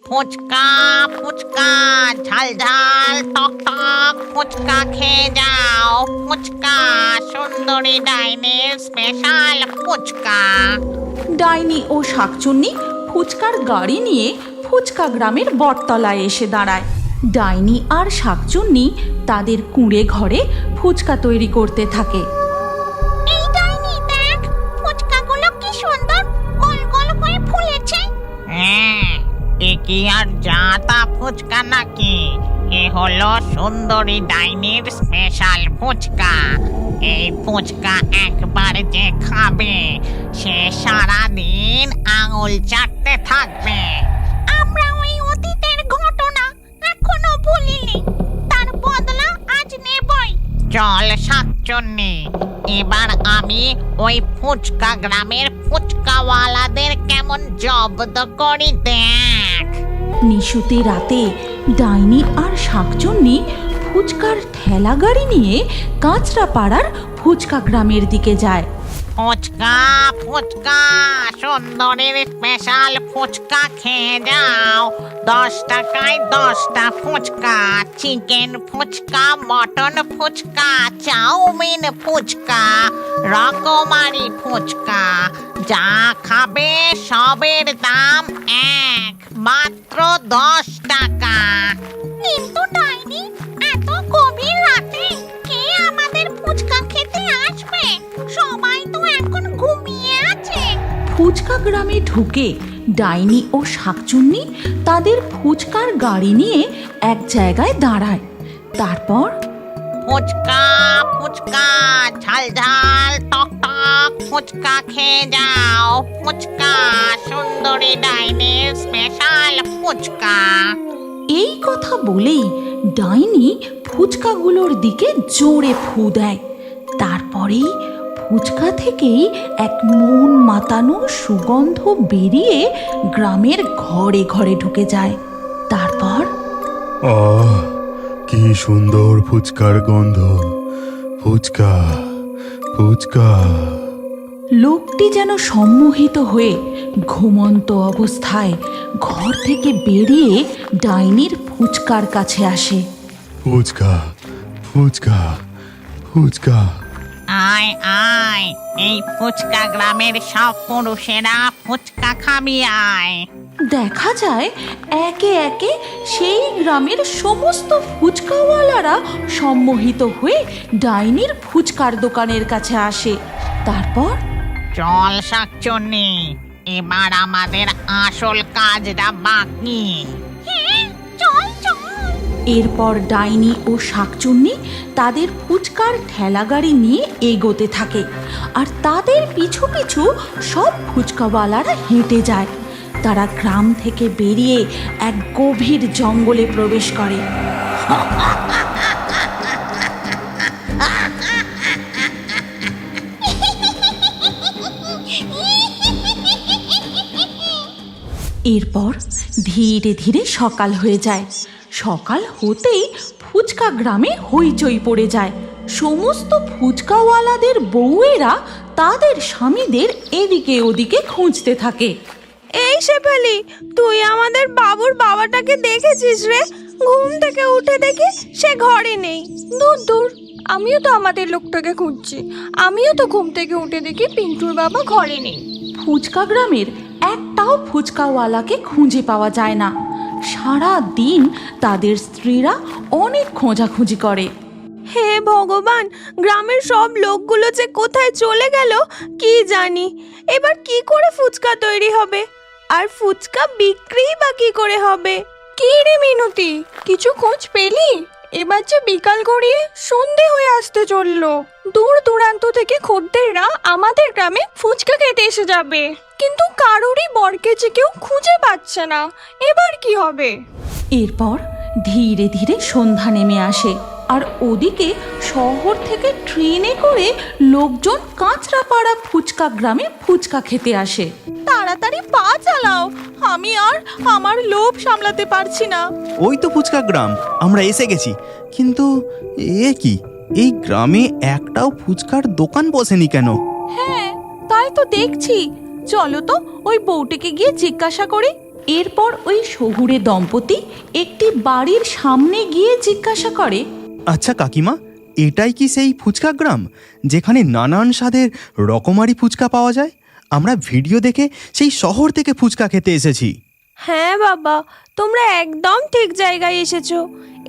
ফুচকা ফুচকা ঝাল ঝাল টক টক ফুচকা খেয়ে যাও। ফুচকা সুন্দরী ডাইনির স্পেশাল ফুচকা। ডাইনি ও শাকচুন্নি ফুচকার গাড়ি নিয়ে ফুচকা গ্রামের বটতলায় এসে দাঁড়ায়। ডাইনি আর শাকচুন্নি তাদের কুঁড়ে ঘরে ফুচকা তৈরি করতে থাকে। এই ডাইনি দেখ, ফুচকাগুলো কি সুন্দর গোল গোল হয়ে ফুলেছে। হ্যাঁ, এ কি আর জাতা ফুচকা নাকি? এ হলো সুন্দরী ডাইনির স্পেশাল ফুচকা। এই ফুচকা একবার যে খাবে সে সারাদিন আঙুল চাটতে থাকবে। আমরা ওই অতীতের ঘটনা এখনো ভুলিনি, তার বদলা আজ নেবই। চল শাকচুন্নি, এবার আমি ওই ফুচকা গ্রামের ফুচকাওয়ালাদের কেমন জব্দ করি দেখ। নিশুতে রাতে ডাইনি আর শাকচুন্নি ফুচকার ঠেলা গাড়ি নিয়ে কাঁচরাপাড়ার ফুচকা গ্রামের দিকে যায়। ফুচকা ফুচকা সুন্দরীর স্পেশাল ফুচকা খেয়ে যাও। 10 টাকায় 10টা phuchka, chicken phuchka, mutton phuchka, chowmein phuchka, রকমারি ফুচকা। যা খাবে সবের দাম এক, মাত্র 10 টাকা। কিন্তু ডাইনি, এত গভীর রাতে কে আমাদের ফুচকা খেতে আসবে? সবাই তো এখন ঘুমিয়ে আছে। ফুচকা গ্রামে ঢুকে ডাইনি ও শাকচুন্নি তাদের ফুচকার গাড়ি নিয়ে এক জায়গায় দাঁড়ায়। তারপর ফুচকা ফুচকা ঝাল ঝাল টক টক ফুচকা খেয়ে যাও। ফুচকা সুন্দরী ডাইনির স্পেশাল ফুচকা। এই কথা বলেই ডাইনি ফুচকাগুলোর দিকে জোরে ফু দেয়। তারপরেই ফুচকা থেকেই এক মন মাতানো সুগন্ধ বেরিয়ে গ্রামের ঘরে ঘরে ঢুকে যায়। তারপর আহ, কি সুন্দর ফুচকার গন্ধ! ফুচকা ফুচকা। লোকটি যেন সম্মোহিত হয়ে ঘুমন্ত অবস্থায় ঘর থেকে বেরিয়ে ডাইনির ফুচকার কাছে আসে। ফুচকা ফুচকা ফুচকা। আয় আয়, এই ফুচকা গ্রামের সব পুরুষেরা ফুচকা খাবি আয়। দেখা যায় একে একে সেই গ্রামের সমস্ত ফুচকাওয়ালারা সম্মোহিত হয়ে ডাইনির ফুচকার দোকানের কাছে আসে। তারপর চল শাকচুন্নি, এবার আমাদের আসল কাজটা বাকি। চল চল। এরপর ডাইনি ও শাকচুন্নি তাদের ফুচকার ঠেলাগাড়ি নিয়ে এগোতে থাকে, আর তাদের পিছু পিছু সব ফুচকাওয়ালারা হেঁটে যায়। তারা গ্রাম থেকে বেরিয়ে এক গভীর জঙ্গলে প্রবেশ করে। এরপর ধীরে ধীরে সকাল হয়ে যায়। সকাল হতেই ফুচকা গ্রামে হইচই পড়ে যায়। সমস্ত ফুচকাওয়ালাদের বউয়েরা তাদের স্বামীদের এদিকে ওদিকে খুঁজতে থাকে। এই শেফালি, তুই আমাদের বাবুর বাবাটাকে দেখেছিস রে? ঘুম থেকে উঠে দেখি সে ঘরে নেই। দূর দূর, আমিও তো আমাদের লোকটাকে খুঁজছি। আমিও তো ঘুম থেকে উঠে দেখি পিন্টুর বাবা ঘরে নেই। ফুচকা গ্রামের একটাও ফুচকাওয়ালাকে খুঁজে পাওয়া যায় না। সারা দিন তাদের স্ত্রীরা অনেক খোঁজাখুঁজি করে। হে ভগবান, গ্রামের সব লোকগুলো যে কোথায় চলে গেল কি জানি। এবার কি করে ফুচকা তৈরি হবে, আর ফুচকা বিক্রি বা কি করে হবে? কি রে মিনতি, কিছু খোঁজ পেলি? এবার যে বিকাল গড়িয়ে সন্ধে হয়ে আসতে চললো। দূর দূরান্ত থেকে খদ্দেররা আমাদের গ্রামে ফুচকা খেতে এসে যাবে, কিন্তু কারোরই বরকেছে কেউ খুঁজে পাচ্ছে না। এবার কি হবে? এরপর ধীরে ধীরে সন্ধ্যা নেমে আসে, আর ওদিকে শহর থেকে ট্রেনে করে লোকজন কাঁচরাপাড়া ফুচকা গ্রামে ফুচকা খেতে আসে। তাড়াতাড়ি পা চালাও, আমি আর আমার লোভ সামলাতে পারছি না। ওই তো ফুচকা গ্রাম, আমরা এসে গেছি। কিন্তু এ কি, এই গ্রামে একটাও ফুচকার দোকান বসেনি কেন? হ্যাঁ, তাই তো দেখছি। চলো তো ওই বউটিকে গিয়ে জিজ্ঞাসা করি। এরপর ওই শহুরে দম্পতি একটি বাড়ির সামনে গিয়ে জিজ্ঞাসা করে, আচ্ছা কাকিমা, এটাই কি সেই ফুচকা গ্রাম যেখানে নানান স্বাদের রকমারি ফুচকা পাওয়া যায়? আমরা ভিডিও দেখে সেই শহর থেকে ফুচকা খেতে এসেছি। হ্যাঁ বাবা, তোমরা একদম ঠিক জায়গায় এসেছো।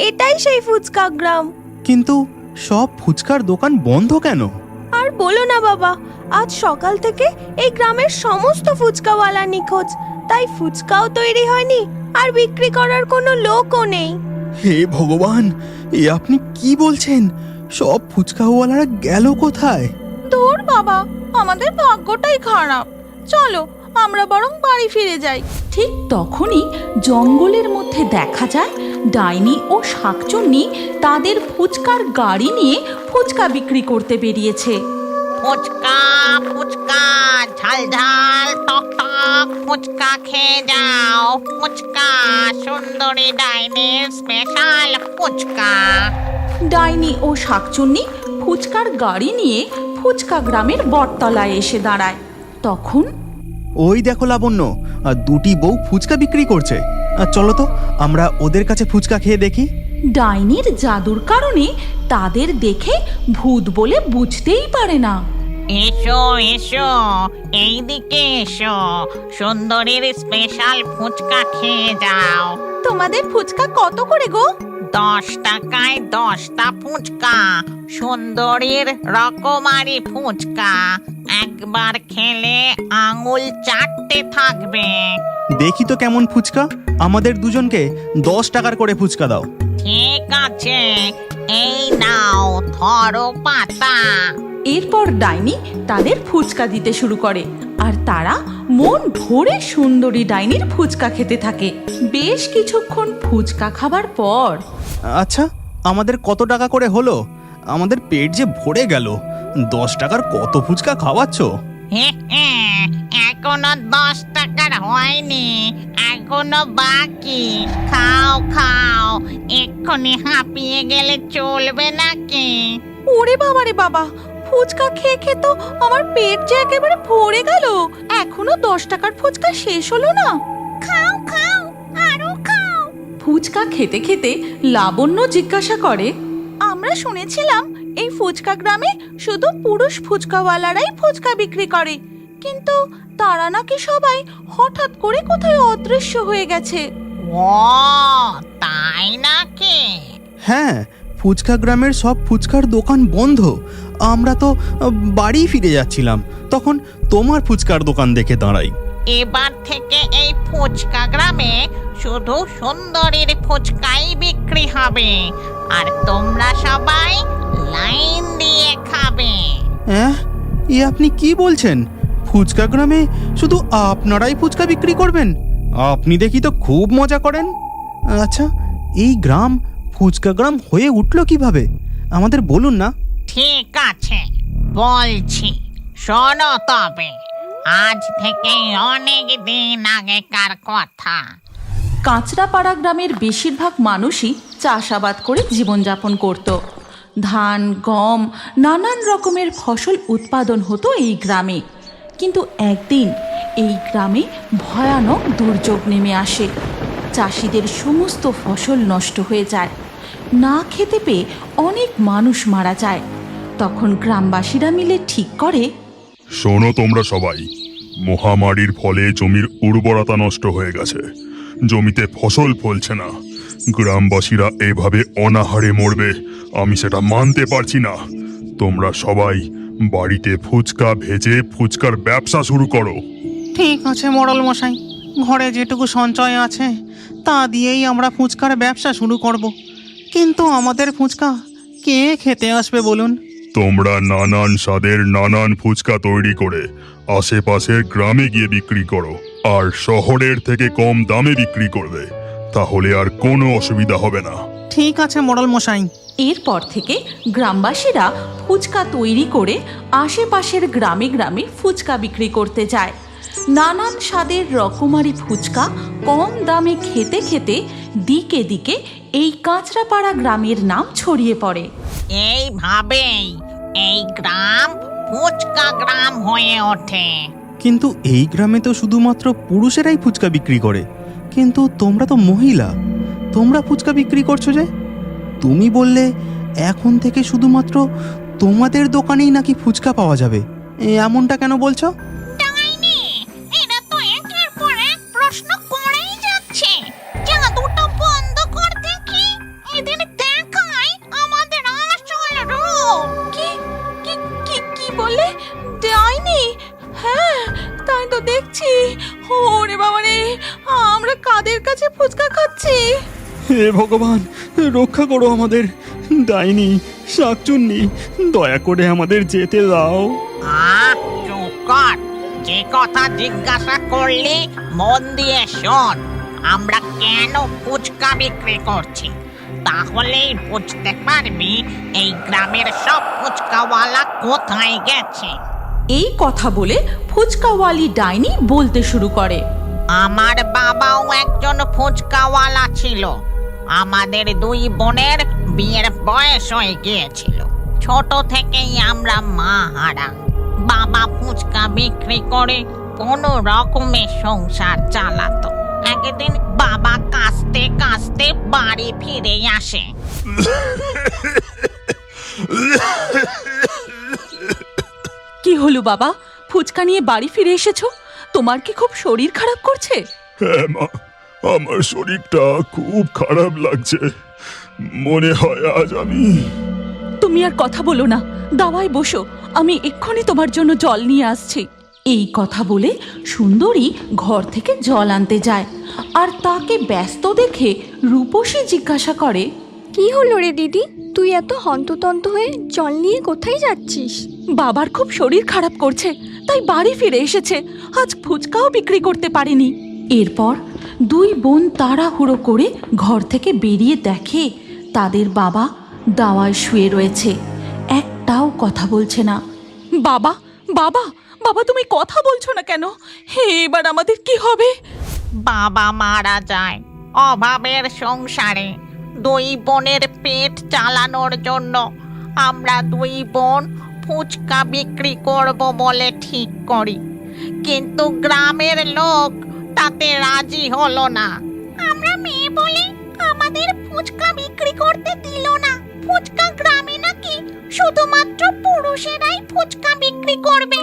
এটাই সেই ফুচকা গ্রাম। কিন্তু সব ফুচকার দোকান বন্ধ কেন? আর বলো না বাবা, আজ সকাল থেকে এই গ্রামের সমস্ত ফুচকাওয়ালা নিখোঁজ। তাই ফুচকাও তৈরি হয়নি, আর বিক্রি করার কোনো লোকও নেই। হে ভগবান, এ আপনি কি বলছেন? সব ফুচকাওয়ালারা গেল কোথায়? ধুর বাবা, আমাদের ভাগ্যটাই খারাপ। চলো আমরা বরং বাড়ি ফিরে যাই। ঠিক তখনই জঙ্গলের মধ্যে দেখা যায় ডাইনি ও শাকচুন্নি তাদের ফুচকার গাড়ি নিয়ে ফুচকা বিক্রি করতে বেরিয়েছে। ফুচকা ফুচকা ঝাল ঝাল টক টক ফুচকা খেয়ে যাও। ফুচকা সুন্দরী ডাইনির স্পেশাল ফুচকা। ডাইনি ও শাকচুন্নি ফুচকার গাড়ি নিয়ে ফুচকা গ্রামের বটতলায় এসে দাঁড়ায়। তখন ওই দেখো লাবণ্য, আর দুটি বউ ফুচকা বিক্রি করছে। আর চলো তো আমরা ওদের কাছে ফুচকা খেয়ে দেখি। ডাইনির জাদুর কারণে তাদের দেখে ভূত বলে বুঝতেই পারে না। এসো এসো, এইদিকে এসো, সুন্দরীর স্পেশাল ফুচকা খেয়ে যাও। তোমাদের ফুচকা কত করে গো? 10 টাকায় 10টা ফুচকা, সুন্দরীর রকমারি ফুচকা। একবার খেলে আঙুল চাটতে থাকবে। দেখি তো কেমন ফুচকা। আমাদের দুজনকে 10 টাকার করে ফুচকা দাও। ঠিক আছে, এই নাও ধরো পাতা। এরপর ডাইনি তাদের ফুচকা দিতে শুরু করে, আর তারা মন ভরে সুন্দরী ডাইনির ফুচকা খেতে থাকে। বেশ কিছুক্ষণ ফুচকা খাবার পর আচ্ছা, আমাদের কত টাকা করে হলো? আমাদের পেট যে ভরে গেল। 10 টাকার কত ফুচকা খাওয়াচ্ছ? এখনো 10 টাকার হয়নি, এখনো বাকি। খাও খাও, এক্ষুনি হাঁপিয়ে গেলে চলবে নাকি? ওরে বাবা রে বাবা, ফুচকা খেয়ে খেয়ে তো আমার পেট যে একেবারে ভরে গেল। এখনো 10 টাকার ফুচকা শেষ হলো না। খাও খাও, আরো খাও। ফুচকা খেতে খেতে লাবণ্য জিজ্ঞাসা করে, আমরা শুনেছিলাম এই ফুচকা গ্রামে শুধু পুরুষ ফুচকাওয়ালারাই ফুচকা বিক্রি করে, কিন্তু তারা নাকি সবাই হঠাৎ করে কোথায় অদৃশ্য হয়ে গেছে। ও তাই নাকি? হ্যাঁ, ফুচকা গ্রামের সব ফুচকার দোকান বন্ধ। আমরা তো বাড়ি ফিরে যাচ্ছিলাম, তখন তোমার ফুচকার দোকান দেখে দাঁড়াই। এবার থেকে এই ফুচকা গ্রামে শুধু সুন্দরীর ফুচকাই বিক্রি হবে, আর তোমরা সবাই লাইন দিয়ে খাবে। হ্যাঁ, এ আপনি কি বলছেন? ফুচকা গ্রামে শুধু আপনারাই ফুচকা বিক্রি করবেন? আপনি দেখি তো খুব মজা করেন। আচ্ছা, এই গ্রাম ফুচকা গ্রাম হয়ে উঠলো কিভাবে? আমাদের বলুন না। ঠিক আছে, বলছি, শোনো তবে। আজ থেকে অনেক দিন আগেকার কথা। কাঁচরাপাড়া গ্রামের বেশিরভাগ মানুষই চাষাবাদ করে জীবনযাপন করত। ধান, গম, নানান রকমের ফসল উৎপাদন হতো এই গ্রামে। কিন্তু একদিন এই গ্রামে ভয়ানক দুর্যোগ নেমে আসে। চাষিদের সমস্ত ফসল নষ্ট হয়ে যায়। না খেতে পেয়ে অনেক মানুষ মারা যায়। তখন গ্রামবাসীরা মিলে ঠিক করে, শোনো তোমরা সবাই, মহামারীর ফলে জমির উর্বরতা নষ্ট হয়ে গেছে, জমিতে ফসল ফলছে না। গ্রামবাসীরা এভাবে অনাহারে মরবে আমি সেটা মানতে পারছি না। তোমরা সবাই বাড়িতে ফুচকা ভেজে ফুচকার ব্যবসা শুরু করো। ঠিক আছে মোড়ল মশাই, ঘরে যেটুকু সঞ্চয় আছে তা দিয়েই আমরা ফুচকার ব্যবসা শুরু করব। কিন্তু আমাদের ফুচকা কে খেতে আসবে বলুন? তোমরা নানান স্বাদের নানান ফুচকা তৈরি করে আশেপাশের গ্রামে গিয়ে বিক্রি করো, আর শহরের থেকে কম দামে বিক্রি করবে। তাহলে আর কোনো অসুবিধা হবে না। ঠিক আছে মোড়ল মশাই। এরপর থেকে গ্রামবাসীরা ফুচকা তৈরি করে আশেপাশের গ্রামে গ্রামে ফুচকা বিক্রি করতে যায়। নানান স্বাদের রকমারি ফুচকা কম দামে খেতে খেতে দিকে দিকে এই কাঁচরাপাড়া গ্রামের নাম ছড়িয়ে পড়ে। এইভাবেই এই গ্রাম ফুচকা গ্রাম হয়ে ওঠে। কিন্তু এই গ্রামে তো শুধুমাত্র পুরুষেরাই ফুচকা বিক্রি করে। কিন্তু তোমরা তো মহিলা, তোমরা ফুচকা বিক্রি করছো যে? তুমি বললে এখন থেকে শুধুমাত্র তোমাদের দোকানেই নাকি ফুচকা পাওয়া যাবে, এমনটা কেন বলছো? ডাইনি, এরা তো একের পর এক প্রশ্ন করেই যাচ্ছে। জাদুটা বন্ধ কর দেখি, এদের দেখাই আমাদের আসল রূপ। কি কি কি কি বললে? ডাইনি? হ্যাঁ, তাই তো দেখছি। ওরে বাবা রে, আমরা কাদের কাছে ফুচকা খাচ্ছি? হে ভগবান, রক্ষা করো আমাদের। ডাইনি, শাকচুন্নি, দয়া করে আমাদের যেতে দাও। চুপ কর, যে কথা জিজ্ঞাসা করলি মন দিয়ে শোন। আমরা কেন ফুচকা বিক্রি করছি, তাহলেই বুঝতে পারবি এই গ্রামের সব ফুচকাওয়ালা কোথায় গেছে। এই কথা বলে ফুচকাওয়ালি ডাইনি বলতে শুরু করে। আমার বাবাও একজন ফুচকাওয়ালা ছিল। আমাদের দুই বোনের বিয়ের বয়স হয়ে গিয়েছিল। ছোট থেকেই আমরা মা হারা। বাবা ফুচকা বিক্রি করে কোনো রকমে সংসার চালাতো। একদিন বাবা কাঁচতে কাঁচতে বাড়ি ফিরে আসে। কি হলো বাবা, ফুচকা নিয়ে বাড়ি ফিরে এসেছো? তোমার কি খুব শরীর খারাপ করছে? হ্যাঁ মা, আমার শরীরটা খুব খারাপ লাগছে। মনে হয় আজ আমি... তুমি আর কথা বলো না, দাওয়ায় বসো, আমি এক্ষুনি তোমার জন্য জল নিয়ে আসছি। এই কথা বলে সুন্দরী ঘর থেকে জল আনতে যায়, আর তাকে ব্যস্ত দেখে রূপসী জিজ্ঞাসা করে, কি হলো রে দিদি, তুই এত হন্ততন্ত হয়ে জল নিয়ে কোথায় যাচ্ছিস? বাবার খুব শরীর খারাপ করছে, তাই বাড়ি ফিরে এসেছে। আজ ফুচকাও বিক্রি করতে পারেনি। এরপর দুই বোন তাড়াহুড়ো করে ঘর থেকে বেরিয়ে দেখে তাদের বাবা দাওয়ায় শুয়ে রয়েছে, একটাও কথা বলছে না। বাবা, বাবা, বাবা, তুমি কথা বলছো না কেন? হে, এবার আমাদের কি হবে? বাবা মারা যায় অভাবের সংসারে। দুই বোনের পেট চালানোর জন্য আমরা দুই বোন ফুচকা বিক্রি করব বলে ঠিক করি, কিন্তু গ্রামের লোক তাতে রাজি হলো না। আমরা মেয়ে বলে আমাদের ফুচকা বিক্রি করতে দিল না। ফুচকা গ্রামে নাকি শুধুমাত্র পুরুষেরাই ফুচকা বিক্রি করবে।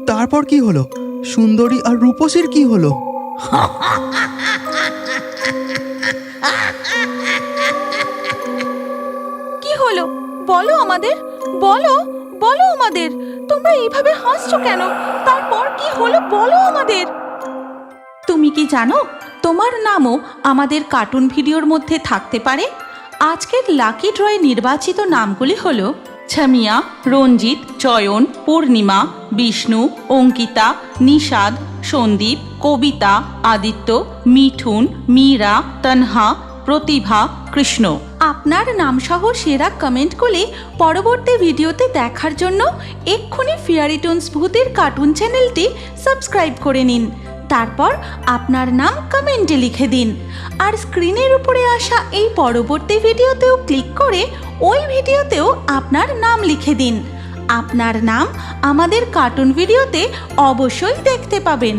তারপর কি হলো? সুন্দরী আর রূপসীর কি হলো? কি হলো বলো আমাদের, বলো বলো আমাদের, তোমরা এইভাবে হাসছো কেন? তারপর কি হলো বলো আমাদের। তুমি কি জানো তোমার নামও আমাদের কার্টুন ভিডিওর মধ্যে থাকতে পারে? আজকের লাকি ড্রয়ে নির্বাচিত নামগুলি হলো ছামিয়া, রঞ্জিত, চয়ন, পূর্ণিমা, বিষ্ণু, অঙ্কিতা, নিষাদ, সন্দীপ, কবিতা, আদিত্য, মিঠুন, মীরা, তনহা, প্রতিভা, কৃষ্ণ। আপনার নামসহ সেরা কমেন্টগুলি পরবর্তী ভিডিওতে দেখার জন্য এক্ষুনি ফেয়ারি টোনস ভূতের কার্টুন চ্যানেলটি সাবস্ক্রাইব করে নিন। তারপর আপনার নাম কমেন্টে লিখে দিন, আর স্ক্রিনের উপরে আসা এই পরবর্তী ভিডিওতেও ক্লিক করে ওই ভিডিওতেও আপনার নাম লিখে দিন। আপনার নাম আমাদের কার্টুন ভিডিওতে অবশ্যই দেখতে পাবেন।